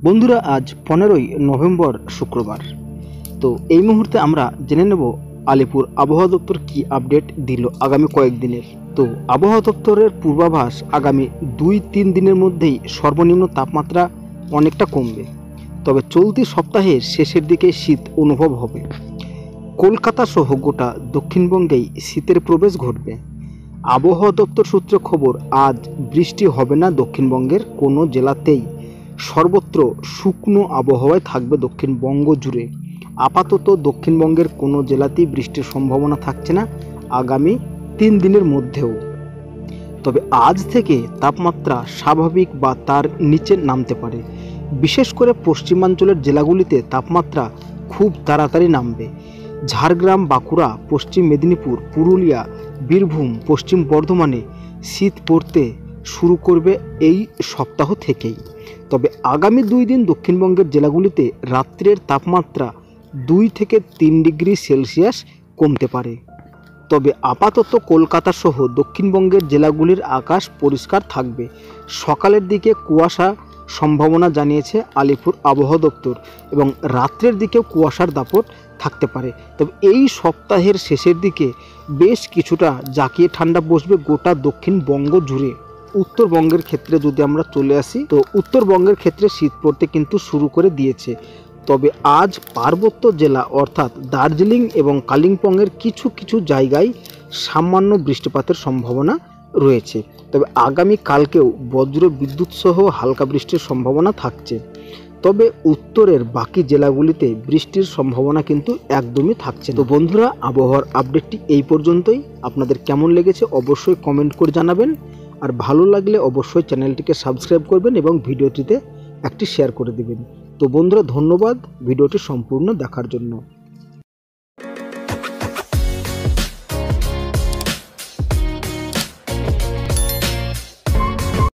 বন্ধুরা, আজ 15ই নভেম্বর শুক্রবার। তো এই মুহূর্তে আমরা জেনে নেব আলিপুর আবহাওয়া দপ্তর কি আপডেট দিল আগামী কয়েকদিনের। তো আবহাওয়া দপ্তরের পূর্বাভাস আগামী 2-3 দিনের মধ্যেই সর্বনিম্ন তাপমাত্রা অনেকটা কমবে, তবে চলতি সপ্তাহের শেষের দিকে শীত অনুভব হবে। কলকাতা সহ গোটা দক্ষিণবঙ্গেই শীতের প্রবেশ ঘটবে। আবহাওয়া দপ্তর সূত্রে খবর, আজ বৃষ্টি হবে না দক্ষিণবঙ্গের কোনো জেলাতেই। সর্বত্র শুকনো আবহাওয়ায় থাকবে দক্ষিণবঙ্গ জুড়ে। আপাতত দক্ষিণবঙ্গের কোনো জেলাতেই বৃষ্টির সম্ভাবনা থাকছে না আগামী 3 দিনের মধ্যেও। তবে আজ থেকে তাপমাত্রা স্বাভাবিক বা তার নিচে নামতে পারে। বিশেষ করে পশ্চিমাঞ্চলের জেলাগুলিতে তাপমাত্রা খুব তাড়াতাড়ি নামবে। ঝাড়গ্রাম, বাঁকুড়া, পশ্চিম মেদিনীপুর, পুরুলিয়া, বীরভূম, পশ্চিম বর্ধমানে শীত পড়তে শুরু করবে এই সপ্তাহ থেকেই। তবে আগামী 2 দিন দক্ষিণবঙ্গের জেলাগুলিতে রাত্রের তাপমাত্রা 2 থেকে 3 ডিগ্রি সেলসিয়াস কমতে পারে। তবে আপাতত কলকাতা সহ দক্ষিণবঙ্গের জেলাগুলির আকাশ পরিষ্কার থাকবে। সকালের দিকে কুয়াশা সম্ভাবনা জানিয়েছে আলিপুর আবহাওয়া দপ্তর, এবং রাত্রের দিকেও কুয়াশার দাপট থাকতে পারে। তবে এই সপ্তাহের শেষের দিকে বেশ কিছুটা জাঁকিয়ে ঠান্ডা বসবে গোটা দক্ষিণবঙ্গ জুড়ে। উত্তরবঙ্গের ক্ষেত্রে যদি আমরা চলে আসি, তো উত্তরবঙ্গের ক্ষেত্রে শীত পড়তে কিন্তু শুরু করে দিয়েছে। তবে আজ পার্বত্য জেলা অর্থাৎ দার্জিলিং এবং কালিম্পংয়ের কিছু কিছু জায়গায় সামান্য বৃষ্টিপাতের সম্ভাবনা রয়েছে। তবে আগামী কালকেও বজ্র বিদ্যুৎ সহ হালকা বৃষ্টির সম্ভাবনা থাকছে। তবে উত্তরের বাকি জেলাগুলিতে বৃষ্টির সম্ভাবনা কিন্তু একদমই থাকছে। তো বন্ধুরা, আবহাওয়ার আপডেটটি এই পর্যন্তই। আপনাদের কেমন লেগেছে অবশ্যই কমেন্ট করে জানাবেন, আর ভালো লাগলে অবশ্যই চ্যানেলটিকে সাবস্ক্রাইব করবেন এবং ভিডিওটিতে একটি শেয়ার করে দেবেন। তো বন্ধুরা, ধন্যবাদ ভিডিওটি সম্পূর্ণ দেখার জন্য।